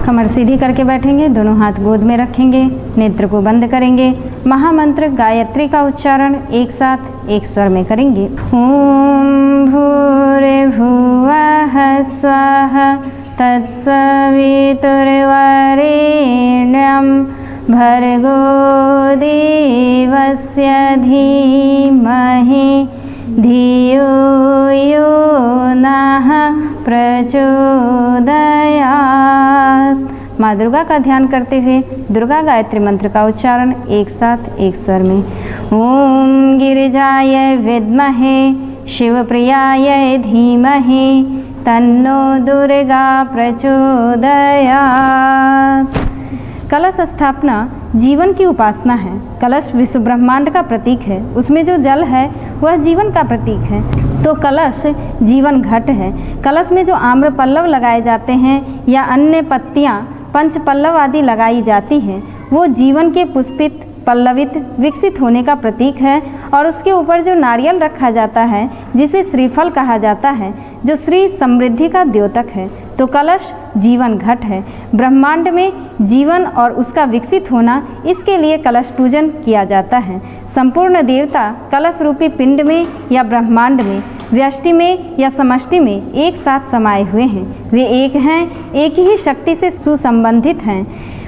कमर सीधी करके बैठेंगे, दोनों हाथ गोद में रखेंगे, नेत्र को बंद करेंगे। महामंत्र गायत्री का उच्चारण एक साथ एक स्वर में करेंगे। ओम भूर्भुवः स्वः तत्सवितुर्वरेण्यं भर्गो देवस्य धीमहि धियो यो नः प्रचोदयात्। माँ दुर्गा का ध्यान करते हुए दुर्गा गायत्री मंत्र का उच्चारण एक साथ एक स्वर में। ओम गिरिजाय विद्महे शिवप्रियाय धीमहि तन्नो दुर्गा प्रचोदयात्। कलश स्थापना जीवन की उपासना है। कलश विश्व ब्रह्मांड का प्रतीक है, उसमें जो जल है वह जीवन का प्रतीक है। तो कलश जीवन घट है। कलश में जो आम्र पल्लव लगाए जाते हैं या अन्य पत्तियां पंच पल्लव आदि लगाई जाती हैं, वो जीवन के पुष्पित पल्लवित विकसित होने का प्रतीक है। और उसके ऊपर जो नारियल रखा जाता है जिसे श्रीफल कहा जाता है, जो श्री समृद्धि का द्योतक है। तो कलश जीवन घट है। ब्रह्मांड में जीवन और उसका विकसित होना, इसके लिए कलश पूजन किया जाता है। संपूर्ण देवता कलश रूपी पिंड में या ब्रह्मांड में, व्यष्टि में या समष्टि में एक साथ समाये हुए हैं। वे एक हैं, एक ही शक्ति से सुसंबंधित हैं।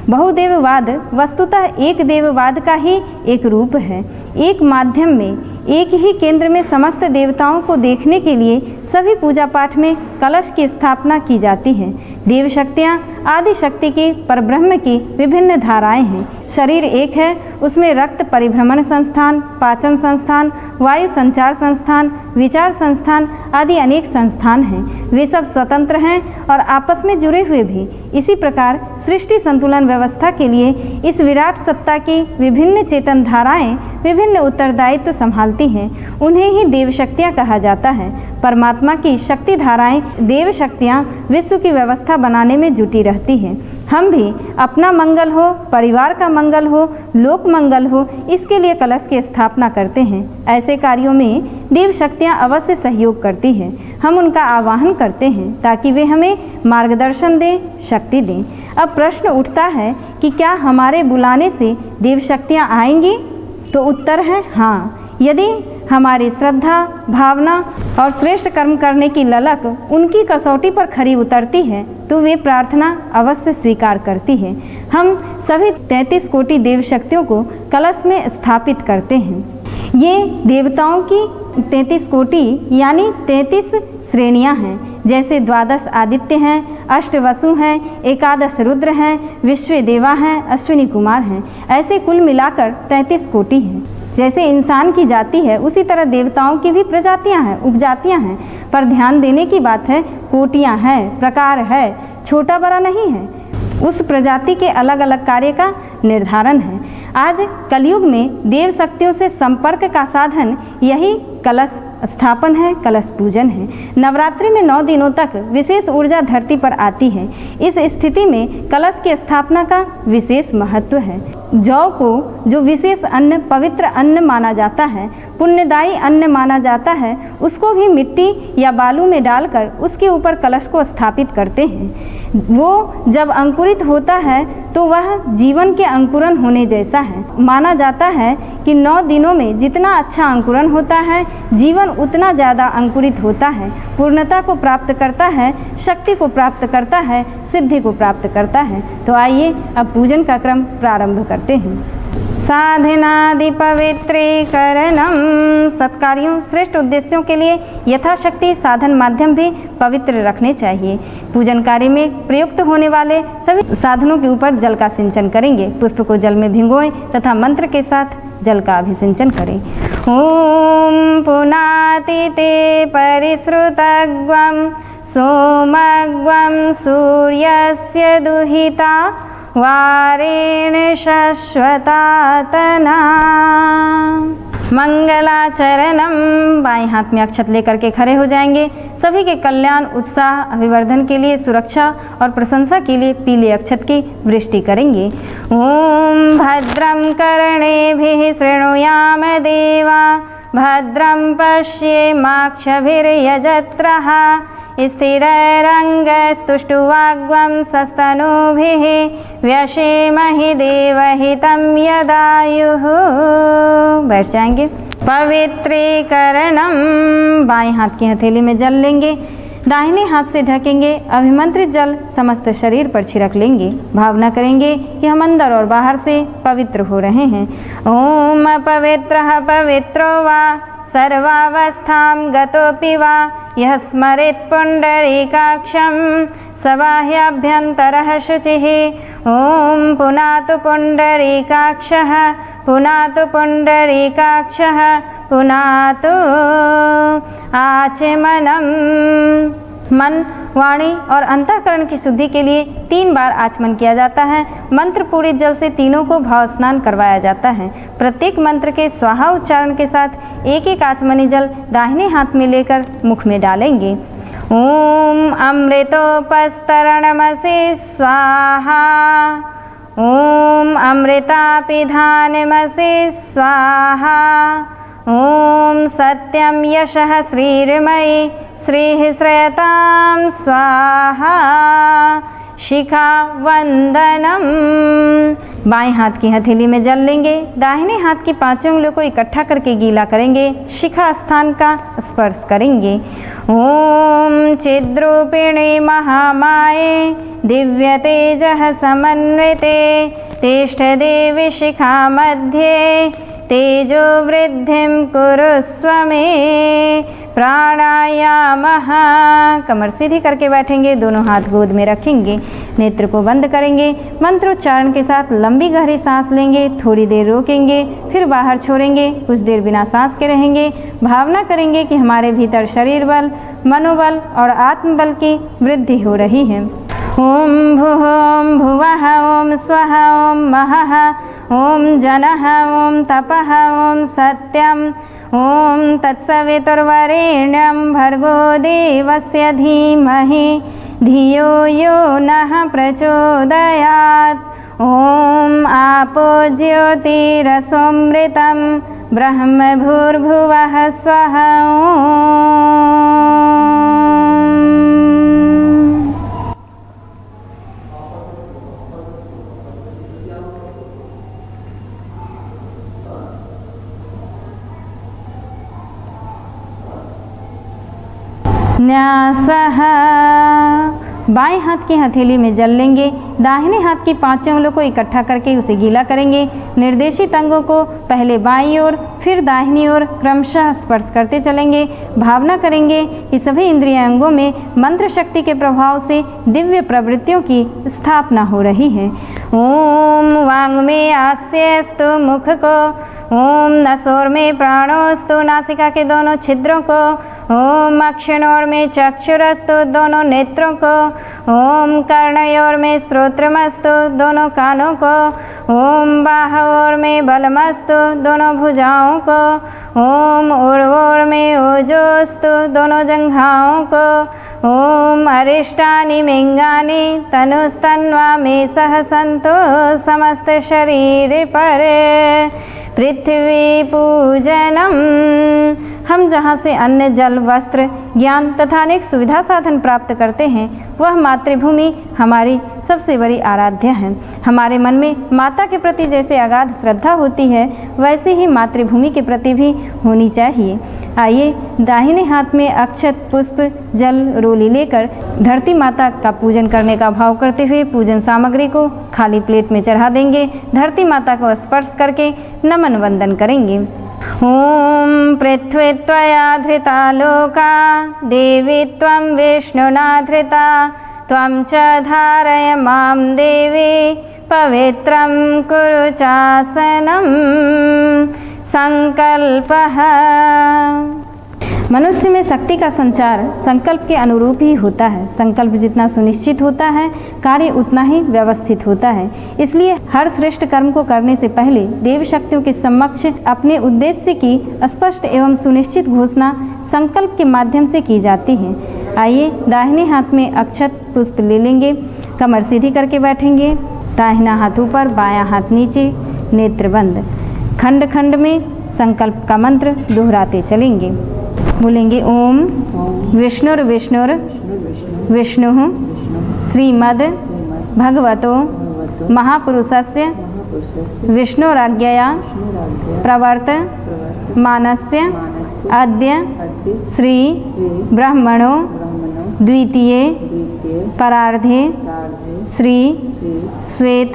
बहुदेववाद वस्तुतः एक देववाद का ही एक रूप है। एक माध्यम में, एक ही केंद्र में समस्त देवताओं को देखने के लिए सभी पूजा पाठ में कलश की स्थापना की जाती है। देव शक्तियाँ आदि शक्ति की परब्रह्म की विभिन्न धाराएं हैं। शरीर एक है, उसमें रक्त परिभ्रमण संस्थान, पाचन संस्थान, वायु संचार संस्थान, विचार संस्थान आदि अनेक संस्थान हैं। वे सब स्वतंत्र हैं और आपस में जुड़े हुए भी। इसी प्रकार सृष्टि संतुलन व्यवस्था के लिए इस विराट सत्ता की विभिन्न चेतन धाराएं विभिन्न उत्तरदायित्व संभालती हैं। उन्हें ही देव शक्तियाँ कहा जाता है। परमात्मा की शक्ति धाराएं देव शक्तियाँ विश्व की व्यवस्था बनाने में जुटी रहती हैं। हम भी अपना मंगल हो, परिवार का मंगल हो, लोक मंगल हो, इसके लिए कलश की स्थापना करते हैं। ऐसे कार्यों में देव शक्तियाँ अवश्य सहयोग करती हैं। हम उनका आवाहन करते हैं ताकि वे हमें मार्गदर्शन दें, शक्ति दें। अब प्रश्न उठता है कि क्या हमारे बुलाने से देव शक्तियाँ आएंगी? तो उत्तर है हाँ। यदि हमारी श्रद्धा, भावना और श्रेष्ठ कर्म करने की ललक उनकी कसौटी पर खरी उतरती है तो वे प्रार्थना अवश्य स्वीकार करती है। हम सभी 33 कोटि देव शक्तियों को कलश में स्थापित करते हैं। ये देवताओं की 33 कोटि यानी 33 श्रेणियां हैं। जैसे 12 आदित्य हैं, 8 वसु हैं, 11 रुद्र हैं, विश्व देवा हैं, अश्विनी कुमार हैं। ऐसे कुल मिलाकर 33 कोटि हैं। जैसे इंसान की जाति है उसी तरह देवताओं की भी प्रजातियां हैं, उपजातियां हैं। पर ध्यान देने की बात है, कोटियां हैं, प्रकार है, छोटा बड़ा नहीं है। उस प्रजाति के अलग अलग कार्य का निर्धारण है। आज कलयुग में देव शक्तियों से संपर्क का साधन यही कलश स्थापन है, कलश पूजन है। नवरात्रि में 9 दिनों तक विशेष ऊर्जा धरती पर आती है। इस स्थिति में कलश की स्थापना का विशेष महत्व है। जौ को जो विशेष अन्न, पवित्र अन्न माना जाता है, पुण्यदायी अन्न माना जाता है, उसको भी मिट्टी या बालू में डालकर उसके ऊपर कलश को स्थापित करते हैं। वो जब अंकुरित होता है तो वह जीवन के अंकुरन होने जैसा है। माना जाता है कि 9 दिनों में जितना अच्छा अंकुरन होता है, जीवन उतना ज़्यादा अंकुरित होता है, पूर्णता को प्राप्त करता है, शक्ति को प्राप्त करता है, सिद्धि को प्राप्त करता है। तो आइए अब पूजन का क्रम प्रारंभ करते हैं। साधनादि पवित्रीकरणम। सत्कार्यों, श्रेष्ठ उद्देश्यों के लिए यथाशक्ति साधन माध्यम भी पवित्र रखने चाहिए। पूजन कार्य में प्रयुक्त होने वाले सभी साधनों के ऊपर जल का सिंचन करेंगे। पुष्प को जल में भिगोएं तथा मंत्र के साथ जल का अभिसिंचन करें। ओम पुनातिते परिश्रुतग्वं सोमग्वं सूर्यस्य दुहिता वारेण शश्वतातना। मंगलाचरणम। बाएं हाथ में अक्षत लेकर के खड़े हो जाएंगे। सभी के कल्याण, उत्साह, अभिवर्धन के लिए, सुरक्षा और प्रशंसा के लिए पीले अक्षत की वृष्टि करेंगे। ओम भद्रं कर्णेभिः शृणुयाम देवा भद्रं पश्येमाक्षभिर्यजत्रः स्थिरैरङ्गस्तुष्टुवाग्वं सस्तनूभिः व्यशेमहि देवहितं यदायुः। बैठ जाएंगे। पवित्रीकरणम, बाएं हाथ की हथेली में जल लेंगे, दाहिने हाथ से ढकेंगे। अभिमंत्रित जल समस्त शरीर पर छिड़क लेंगे। भावना करेंगे कि हम अंदर और बाहर से पवित्र हो रहे हैं। ओम पवित्रः पवित्रो वा सर्वावस्थां गतोऽपि वा यः स्मरेत् पुण्डरीकाक्षं स बाह्याभ्यन्तरः शुचिः। ओम पुनातु पुण्डरीकाक्षः पुनातु पुण्डरीकाक्षः पुनातु आचमनम। मन, वाणी और अंतःकरण की शुद्धि के लिए 3 बार आचमन किया जाता है। मंत्र पूरित जल से तीनों को भाव स्नान करवाया जाता है। प्रत्येक मंत्र के स्वाहा उच्चारण के साथ एक एक आचमनी जल दाहिने हाथ में लेकर मुख में डालेंगे। ओम अमृतोपस्तरणमसि स्वाहा। ओम अमृतापिधानमसि स्वाहा। ओम सत्यम यशः श्रीर्मयि श्रीः श्रयतां स्वाहा। शिखा वंदनम, बाएं हाथ की हथेली में जल लेंगे, दाहिने हाथ की 5 उंगलियों को इकट्ठा करके गीला करेंगे, शिखा स्थान का स्पर्श करेंगे। ओम चिद्रूपिणी महामाये दिव्य तेजः समन्विते तिष्ठ देवी शिखा मध्ये तेजो वृद्धिं कुरुस्व मे। प्राणायामः, कमर सीधी करके बैठेंगे, दोनों हाथ गोद में रखेंगे, नेत्र को बंद करेंगे। मंत्रोच्चारण के साथ लंबी गहरी सांस लेंगे, थोड़ी देर रोकेंगे, फिर बाहर छोड़ेंगे, कुछ देर बिना सांस के रहेंगे। भावना करेंगे कि हमारे भीतर शरीर बल, मनोबल और आत्मबल की वृद्धि हो रही है। ओम भूः ओम भुवः ओम स्वः ओम महः ओम जनः ओम तपः ओम सत्यम ओम तत्सवितुर्वरेण्यं भर्गो देवस्य धीमहि धियो यो नः प्रचोदयात्। ओम आपो ज्योतिरसोमृतं ब्रह्म भूर्भुवः स्वः। न्यासः, बाएं हाथ की हथेली में जल लेंगे, दाहिने हाथ की 5 उंगलियों को इकट्ठा करके उसे गीला करेंगे। निर्देशित अंगों को पहले बाईं ओर फिर दाहिनी ओर क्रमशः स्पर्श करते चलेंगे। भावना करेंगे कि सभी इंद्रिय अंगों में मंत्र शक्ति के प्रभाव से दिव्य प्रवृत्तियों की स्थापना हो रही है। ओम वांग में आस्यस्तु मुख को, ओम नसोर में प्राणोस्तु नासिका के दोनों छिद्रों को, ओम अक्षिणोर में चक्षुरस्तु दोनों नेत्रों को, ओम कर्णयोर में श्रोत्रमस्तु दोनों कानों को, ओम बाहोर में बलमस्तु दोनों भुजाओं को, ओम उर्वोर में ओजोस्तु दोनों जंघाओं को, ओम अरिष्टानि मिंगानि तनुस्तन्वा में सह संतो समस्त शरीर पर। पृथ्वी पूजनम, हम जहाँ से अन्न, जल, वस्त्र, ज्ञान तथा अनेक सुविधा साधन प्राप्त करते हैं, वह मातृभूमि हमारी सबसे बड़ी आराध्या है। हमारे मन में माता के प्रति जैसे अगाध श्रद्धा होती है, वैसे ही मातृभूमि के प्रति भी होनी चाहिए। आइए दाहिने हाथ में अक्षत, पुष्प, जल, रोली लेकर धरती माता का पूजन करने का भाव करते हुए पूजन सामग्री को खाली प्लेट में चढ़ा देंगे। धरती माता को स्पर्श करके नमन वंदन करेंगे। ओम पृथ्वी त्वया धृता लोका देवी त्वं विष्णुना धृता त्वं च धारय मां देवी पवित्रं कुरु चासनम। संकल्पः, मनुष्य में शक्ति का संचार संकल्प के अनुरूप ही होता है। संकल्प जितना सुनिश्चित होता है, कार्य उतना ही व्यवस्थित होता है। इसलिए हर श्रेष्ठ कर्म को करने से पहले देव शक्तियों के समक्ष अपने उद्देश्य की स्पष्ट एवं सुनिश्चित घोषणा संकल्प के माध्यम से की जाती है। आइए दाहिने हाथ में अक्षत, पुष्प ले लेंगे, कमर सीधी करके बैठेंगे, दाहिना हाथ ऊपर, बायां हाथ नीचे, नेत्र बंद। खंड खंड में संकल्प का मंत्र दोहराते चलेंगे। बोलेंगे ओम विष्णुर्विष्णुर विष्णु श्रीमद् भगवतो महापुरुषस्य विष्णुराज्ञया प्रवर्त मानस्य अद्य श्री ब्रह्मणो द्वितीये परार्धे श्री श्वेत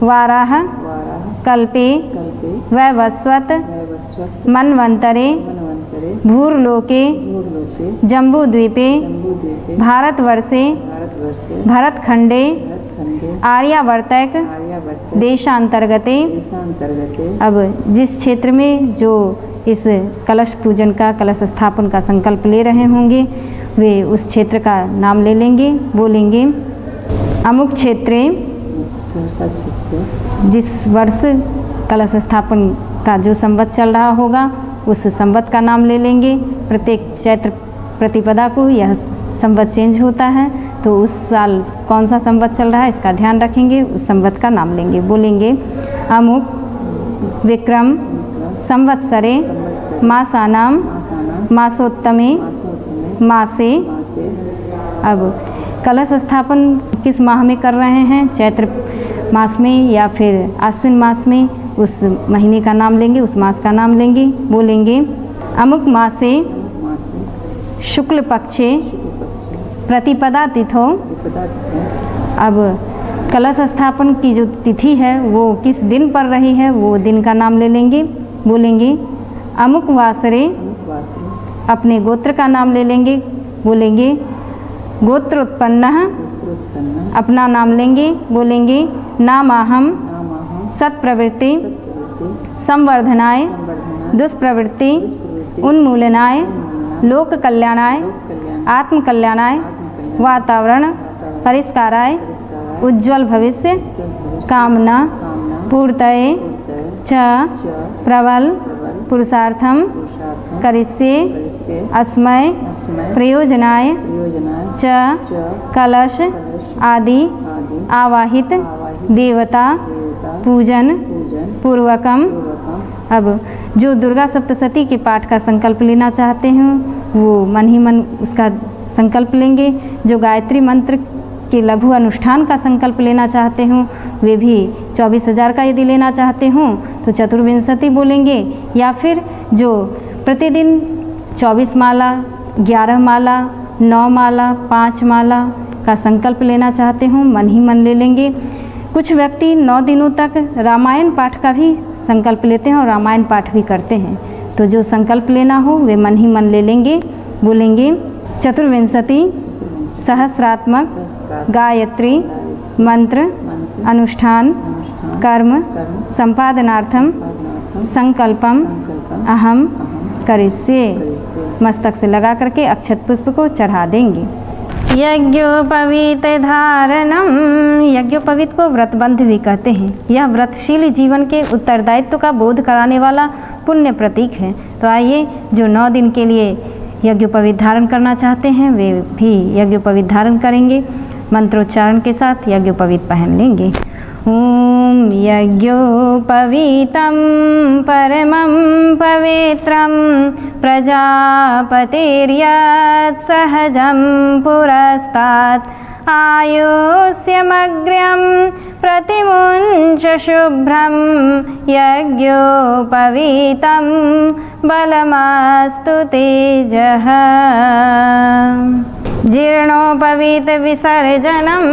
वाराह कल्पे वैवस्वत मन्वन्तरे भूर्लोके जम्बूद्वीपे भारतवर्षे भरतखंडे आर्यावर्तक देशांतर्गते। अब जिस क्षेत्र में जो इस कलश पूजन का कलश स्थापन का संकल्प ले रहे होंगे वे उस क्षेत्र का नाम ले लेंगे। बोलेंगे अमुक क्षेत्रे, जिस वर्ष कलश स्थापन का जो संवत चल रहा होगा उस संवत का नाम ले लेंगे। प्रत्येक चैत्र प्रतिपदा को यह संवत चेंज होता है, तो उस साल कौन सा संवत चल रहा है इसका ध्यान रखेंगे, उस संवत का नाम लेंगे। बोलेंगे अमुक विक्रम संवत्सरे मासानाम मासोत्तमे मासे। अब कलश स्थापन किस माह में कर रहे हैं, चैत्र मास में या फिर आश्विन मास में, उस महीने का नाम लेंगे, उस मास का नाम लेंगे। बोलेंगे अमुक मासे शुक्ल पक्षे प्रतिपदा तिथो। अब कलश स्थापन की जो तिथि है वो किस दिन पर रही है वो दिन का नाम ले लेंगे। बोलेंगे अमुक वासरे, अपने गोत्र का नाम ले लेंगे। बोलेंगे गोत्र उत्पन्न, अपना नाम लेंगे। बोलेंगे नामाहम सत्प्रवृत्ति संवर्धनाय दुष्प्रवृत्ति उन्मूलनाय लोक कल्याणाय आत्म कल्याणाय वातावरण परिष्काराय उज्ज्वल भविष्य कामना पूर्तये च प्रबल पुरुषार्थम करिष्ये अस्मै प्रयोजनाय च कलश आदि आवाहित देवता पूजन पूर्वकम। अब जो दुर्गा सप्तशती के पाठ का संकल्प लेना चाहते हैं वो मन ही मन उसका संकल्प लेंगे। जो गायत्री मंत्र के लघु अनुष्ठान का संकल्प लेना चाहते हों वे भी 24,000 का यदि लेना चाहते हों तो चतुर्विंशति बोलेंगे, या फिर जो प्रतिदिन 24 माला 11 माला 9 माला 5 माला का संकल्प लेना चाहते हों मन ही मन ले लेंगे। कुछ व्यक्ति 9 दिनों तक रामायण पाठ का भी संकल्प लेते हैं और रामायण पाठ भी करते हैं, तो जो संकल्प लेना हो वे मन ही मन ले लेंगे। बोलेंगे चतुर्विंशति सहस्रात्मक गायत्री मंत्र अनुष्ठान कर्म संपादनार्थम संकल्पम अहम करिष्ये। मस्तक से लगा करके अक्षत पुष्प को चढ़ा देंगे। यज्ञोपवीत धारणम, यज्ञोपवीत को व्रतबंध भी कहते हैं। यह व्रतशील जीवन के उत्तरदायित्व का बोध कराने वाला पुण्य प्रतीक है। तो आइए जो 9 दिन के लिए यज्ञोपवीत धारण करना चाहते हैं वे भी यज्ञोपवीत धारण करेंगे। मंत्रोच्चारण के साथ यज्ञोपवीत पहन लेंगे। ओम यज्ञोपवीतं परमं पवित्रं प्रजापतिर्यत् सहजं पुरस्तात् आयुष्यमग्र्यं प्रतिमुञ्च शुभ्रं यज्ञोपवीतं बलमस्तु तेजः। जीर्णोपवीत विसर्जनम,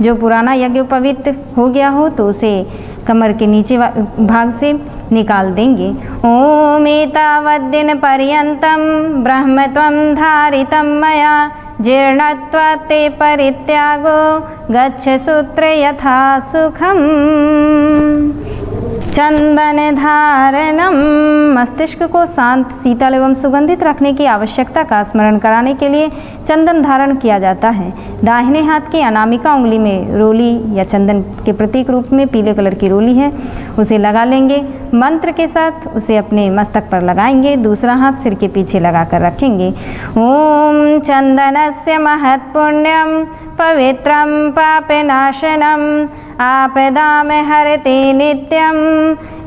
जो पुराना यज्ञोपवीत हो गया हो तो उसे कमर के नीचे भाग से निकाल देंगे। ओम एतावद्दिन पर्यन्तं ब्रह्मत्वं धारितं मया जीर्णत्वात् ते परित्यागो गच्छ सूत्र यथा सुखम्। चंदन धारणम, मस्तिष्क को शांत शीतल एवं सुगंधित रखने की आवश्यकता का स्मरण कराने के लिए चंदन धारण किया जाता है। दाहिने हाथ की अनामिका उंगली में रोली या चंदन के प्रतीक रूप में पीले कलर की रोली है, उसे लगा लेंगे। मंत्र के साथ उसे अपने मस्तक पर लगाएंगे, दूसरा हाथ सिर के पीछे लगा कर रखेंगे। ओम चंदनस्य महत्पुण्यम पवित्रं पापनाशनम आपदाम हरति नित्यं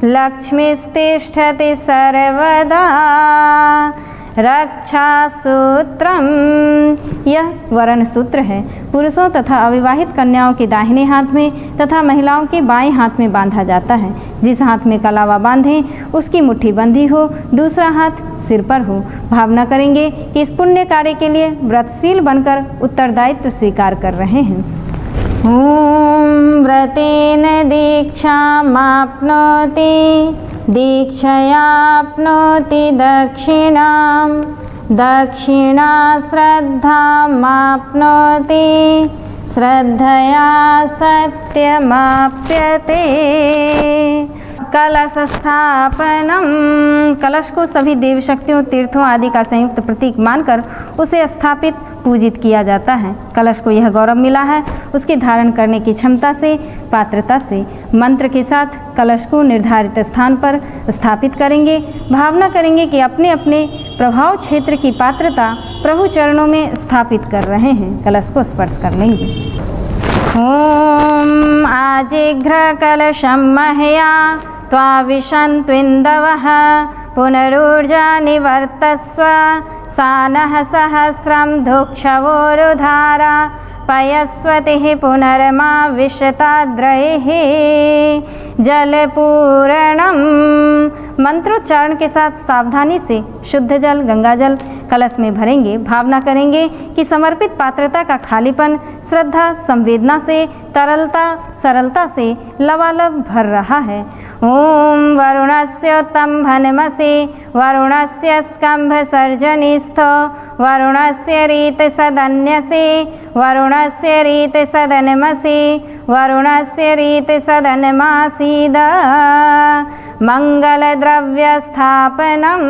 लक्ष्मीस्तिष्ठति सर्वदा। रक्षासूत्रम, यह वर्ण सूत्र है। पुरुषों तथा अविवाहित कन्याओं के दाहिने हाथ में तथा महिलाओं के बाएं हाथ में बांधा जाता है। जिस हाथ में कलावा बांधें उसकी मुट्ठी बंधी हो, दूसरा हाथ सिर पर हो। भावना करेंगे कि इस पुण्य कार्य के लिए व्रतशील बनकर उत्तरदायित्व स्वीकार कर रहे हैं। ओम व्रतेन दीक्षामाप्नोति, दीक्षयाप्नोति दक्षिणां, दक्षिणा श्रद्धामाप्नोति, श्रद्धया सत्यमाप्यते। कलश स्थापनम, कलश को सभी देव शक्तियों, तीर्थों आदि का संयुक्त प्रतीक मानकर उसे स्थापित पूजित किया जाता है। कलश को यह गौरव मिला है उसकी धारण करने की क्षमता से, पात्रता से। मंत्र के साथ कलश को निर्धारित स्थान पर स्थापित करेंगे। भावना करेंगे कि अपने अपने प्रभाव क्षेत्र की पात्रता प्रभु चरणों में स्थापित कर रहे हैं। कलश को स्पर्श कर लेंगे। ओम आजिघ्र कलशम मह्या त्वाविशन्त्विन्दवः, पुनरूर्जा निवर्तस्व, सानः सहस्रं धुक्षवोरुधारा, पयस्वतिः पुनर्मा विशताद्रैः। जलपूरणम, मंत्रोच्चारण के साथ सावधानी से शुद्ध जल, गंगा जल कलश में भरेंगे। भावना करेंगे कि समर्पित पात्रता का खालीपन श्रद्धा, संवेदना से, तरलता, सरलता से लबालब भर रहा है। ओम वरुणस्योत्तम्भनमसि, वरुणस्य स्कम्भसर्जनीस्थो, वरुणस्य रीतसदन्यसि, वरुणस्य रीतसदनमसि, वरुणस्य रीतसदनमासीद। मंगलद्रव्यस्थापनम,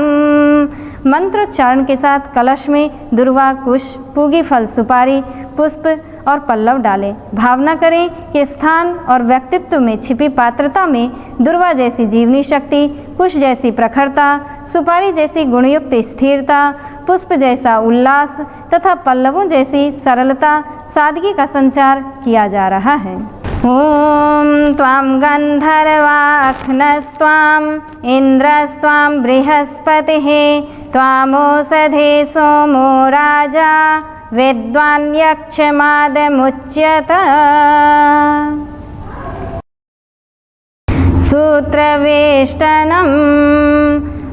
मंत्रोच्चारण के साथ कलश में दुर्वा, कुश, पूगी फल, सुपारी, पुष्प और पल्लव डालें। भावना करें कि स्थान और व्यक्तित्व में छिपी पात्रता में दुर्वा जैसी जीवनी शक्ति, कुश जैसी प्रखरता, सुपारी जैसी गुणयुक्त स्थिरता, पुष्प जैसा उल्लास तथा पल्लवों जैसी सरलता, सादगी का संचार किया जा रहा है। ओम त्वां गंधर्वाख्नस्त्वां इंद्रस्त्वां बृहस्पतिः, त्वामोषधे सोमो राजा, विद्वान् यक्षमादमुच्यत। सूत्रवेष्टनम,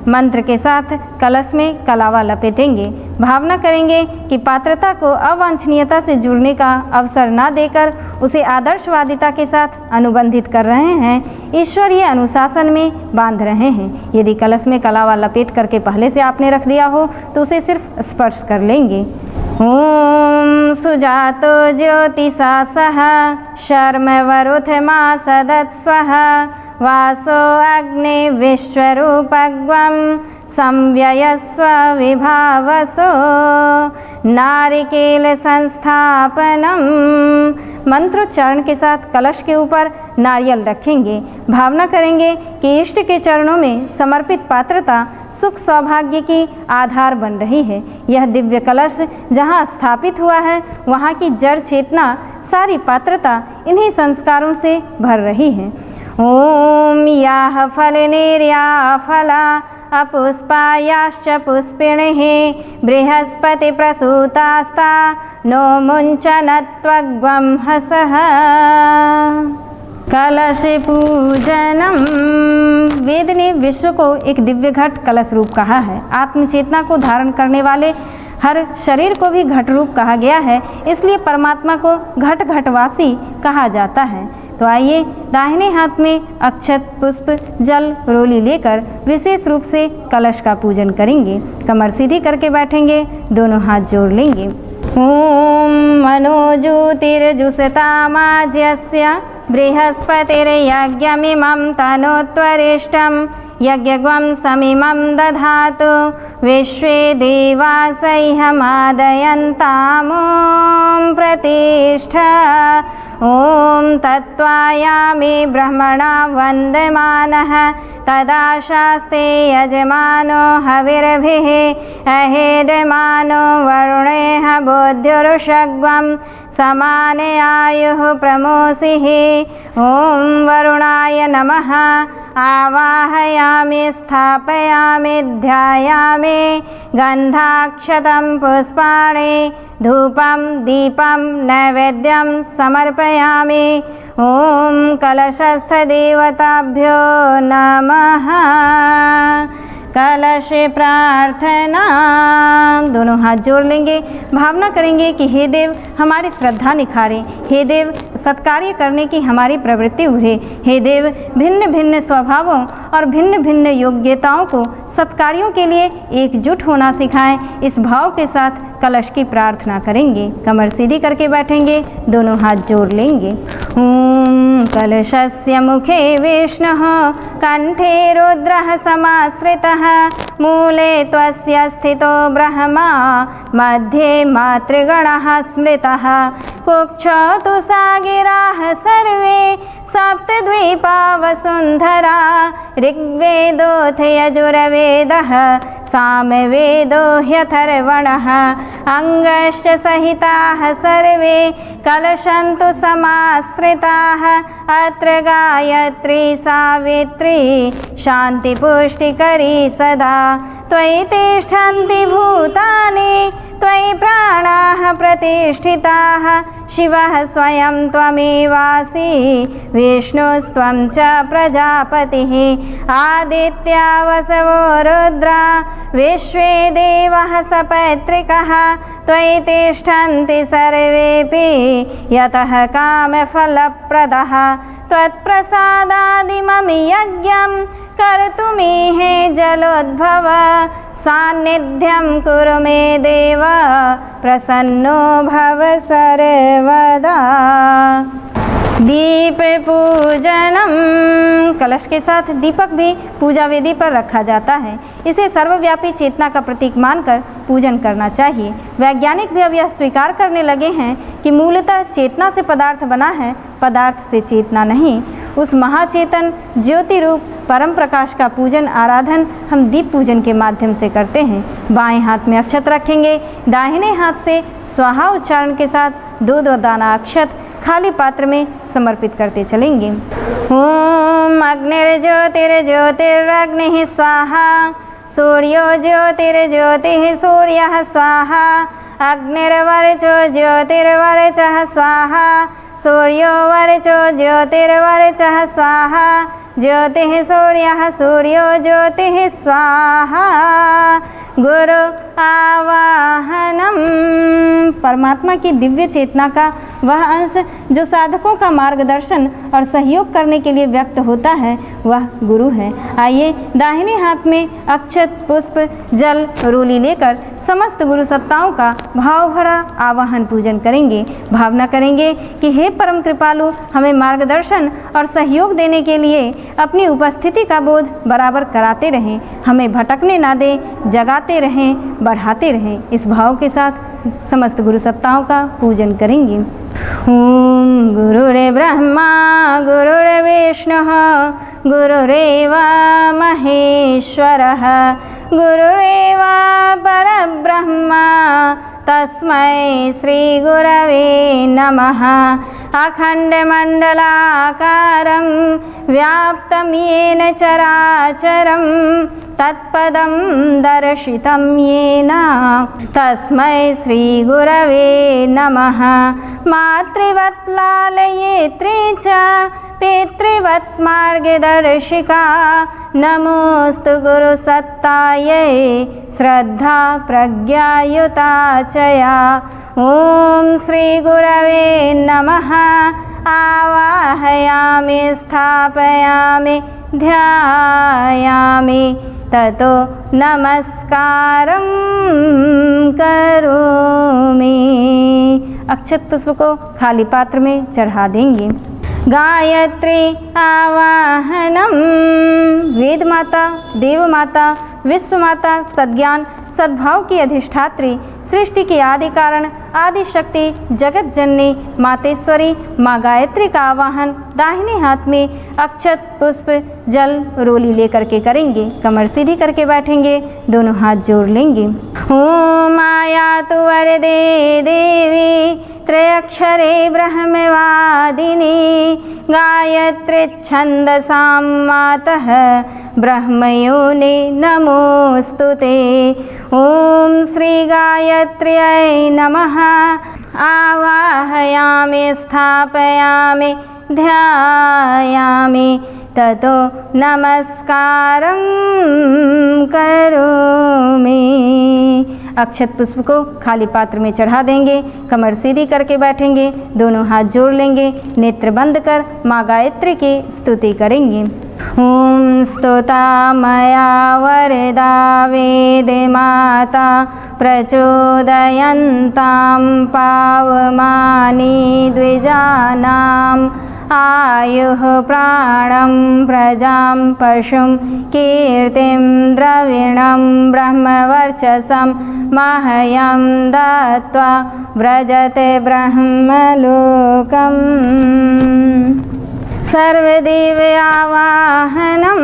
मंत्र के साथ कलश में कलावा लपेटेंगे। भावना करेंगे कि पात्रता को अवांछनीयता से जुड़ने का अवसर न देकर उसे आदर्शवादिता के साथ अनुबंधित कर रहे हैं, ईश्वरीय अनुशासन में बांध रहे हैं। यदि कलश में कलावा लपेट करके पहले से आपने रख दिया हो तो उसे सिर्फ स्पर्श कर लेंगे। ओम सुजातो ज्योतिषा सह, शर्मवरुथमा सदत्स्वः, वासो अग्नि विश्वरूपग्वं, संव्ययस्व विभावसो। नारिकेल संस्थापनम, मंत्रोच्चारण के साथ कलश के ऊपर नारियल रखेंगे। भावना करेंगे कि इष्ट के चरणों में समर्पित पात्रता सुख सौभाग्य की आधार बन रही है। यह दिव्य कलश जहाँ स्थापित हुआ है वहाँ की जड़ चेतना, सारी पात्रता इन्हीं संस्कारों से भर रही है। ओम याह फलनेर्या फला, अपुष्पायाश्च पुष्पिणीः, बृहस्पति प्रसूतास्ता, नो मुञ्चनत्वग्वं हसः। कलश पूजनम, वेद ने विश्व को एक दिव्य घट कलश रूप कहा है। आत्मचेतना को धारण करने वाले हर शरीर को भी घट रूप कहा गया है, इसलिए परमात्मा को घट घटवासी कहा जाता है। तो आइए दाहिने हाथ में अक्षत, पुष्प, जल, रोली लेकर विशेष रूप से कलश का पूजन करेंगे। कमर सीधी करके बैठेंगे, दोनों हाथ जोड़ लेंगे। ओम मनोज्योतिर्जुषतामाज्यस्य, बृहस्पतिर्यज्ञमिमं तनोत्वरिष्ठं, यज्ञग्वं समिमं दधातु, विश्वे देवासह्यमादयन्तामों प्रतिष्ठा। ओम तत्त्वायामि ब्रह्मणा वन्दमानः, तदा शास्ते यजमानो हविर्भिः, अहेड्यमानो वरुणेह बोध्युरुषग्वं, समाने आयुः प्रमोषिः। ओम वरुणाय नमः। आवाहयामि स्थापयामि ध्यायामि गन्धाक्षतं पुष्पाणि धूपं दीपं नैवेद्यं समर्पयामि। ॐ कलशस्थदेवताभ्यो नमः। कलश प्रार्थना। दोनों हाथ जोड़ लेंगे, भावना करेंगे कि हे देव हमारी श्रद्धा निखारें, हे देव सत्कार्य करने की हमारी प्रवृत्ति उभरे, हे देव भिन्न भिन्न स्वभावों और भिन्न भिन्न योग्यताओं को सत्कार्यों के लिए एकजुट होना सिखाएं। इस भाव के साथ कलश की प्रार्थना करेंगे। कमर सीधी करके बैठेंगे, दोनों हाथ जोड़ लेंगे। ॐ कलशस्य मुखे विष्णुः कंठे रुद्रः समाश्रितः मूले त्वस्य स्थितो ब्रह्मा मध्ये मातृगणः स्मृतः कुक्षौ तु सागिराः सर्वे सप्तद्वीपा वसुन्धरा ऋग्वेदोऽथ यजुर्वेदः सामवेदो ह्यथर्वणः अङ्गश्च सहिताः सर्वे कलशन्तु समाश्रिताः अत्र गायत्री सावित्री शान्तिपुष्टिकरी सदा त्वयि तिष्ठन्ति भूतानि त्वयि प्राणाः प्रतिष्ठिताः शिवः स्वयं त्वमेवासि विष्णुस्त्वं च प्रजापतिः आदित्या वसवो रुद्रा विश्वे देवः सपत्रिकः त्वयि तिष्ठन्ति सर्वेऽपि यतः कामफलप्रदः त्वत्प्रसादादिमं यज्ञं कर्तुमीहे जलोद्भव सान्निध्यं कुरु मे देव प्रसन्नो भव सर्वदा। दीप पूजनम। कलश के साथ दीपक भी पूजा वेदी पर रखा जाता है। इसे सर्वव्यापी चेतना का प्रतीक मानकर पूजन करना चाहिए। वैज्ञानिक भी अब यह स्वीकार करने लगे हैं कि मूलतः चेतना से पदार्थ बना है, पदार्थ से चेतना नहीं। उस महाचेतन ज्योति रूप परम प्रकाश का पूजन आराधन हम दीप पूजन के माध्यम से करते हैं। बाएं हाथ में अक्षत रखेंगे, दाहिने हाथ से स्वाहा उच्चारण के साथ 2-2 दाना अक्षत खाली पात्र में समर्पित करते चलेंगे। ओम अग्निर्ज्योतिर्ज्योतिरग्निः स्वाहा सूर्यो ज्योतिर्ज्योतिः सूर्यः स्वाहा अग्निर्वर्चो ज्योतिर्वर्चः स्वाहा सूर्यो वर्चो ज्योतिर्वर्चः स्वाहा ज्योतिः सूर्यः सूर्यो ज्योतिः स्वाहा। गुरु आवाहनम। परमात्मा की दिव्य चेतना का वह अंश जो साधकों का मार्गदर्शन और सहयोग करने के लिए व्यक्त होता है वह गुरु है। आइए दाहिने हाथ में अक्षत पुष्प जल रोली लेकर समस्त गुरु सत्ताओं का भाव भरा आवाहन पूजन करेंगे। भावना करेंगे कि हे परम कृपालु हमें मार्गदर्शन और सहयोग देने के लिए अपनी उपस्थिति का बोध बराबर कराते रहें, हमें भटकने ना दें, जगाते रहें, बढ़ाते रहें। इस भाव के साथ समस्त गुरु सत्ताओं का पूजन करेंगे। ओम गुरुर्ब्रह्मा गुरुर्विष्णुः गुरुरेव महेश्वरः गुरुरेव परब्रह्मा तस्मै श्री गुरवे नमः। अखण्डमण्डलाकारं व्याप्तं येन चराचरं तत्पदं दर्शितं येन तस्मै श्री गुरवे नमः। मातृवत् लालयित्री च पितृवत् मार्गदर्शिका नमोस्तु गुरुसत्तायै श्रद्धा प्रज्ञायुता च या। ओम श्री गुरवे नमः। आवाहयामि स्थापयामि ध्यायामि ततो नमस्कारं करोमि। अक्षत पुष्प को खाली पात्र में चढ़ा देंगे। गायत्री आवाहनम। वेद माता, देव माता, विश्व माता, सद्ज्ञान सद्भाव की अधिष्ठात्री सृष्टि के आदि कारण आदि शक्ति जगत जननी मातेश्वरी माँ गायत्री का आवाहन दाहिने हाथ में अक्षत पुष्प जल रोली लेकर के करेंगे। कमर सीधी करके बैठेंगे, दोनों हाथ जोड़ लेंगे। ओम आयातु वरदे देवी त्रयक्षरे ब्रह्मवादिनी गायत्री छंदसां मातः ब्रह्मयोने नमोस्तुते। ओम श्री गायत्र्यै नमः। आवाहयामि स्थापयामि ध्यायामि ततो नमस्कारं करोमि। अक्षत पुष्प को खाली पात्र में चढ़ा देंगे, कमर सीधी करके बैठेंगे, दोनों हाथ जोड़ लेंगे, नेत्र बंद कर माँ गायत्री की स्तुति करेंगे। ओम स्तुता मया वरदा वेदमाता प्रचोदयन्तां पावमानि द्विजानाम् आयुः प्राणं प्रजां पशुं कीर्तिं द्रविणं ब्रह्मवर्चसं मह्यं दत्त्वा व्रजते ब्रह्मलोकम्। सर्वदेव आवाहनम।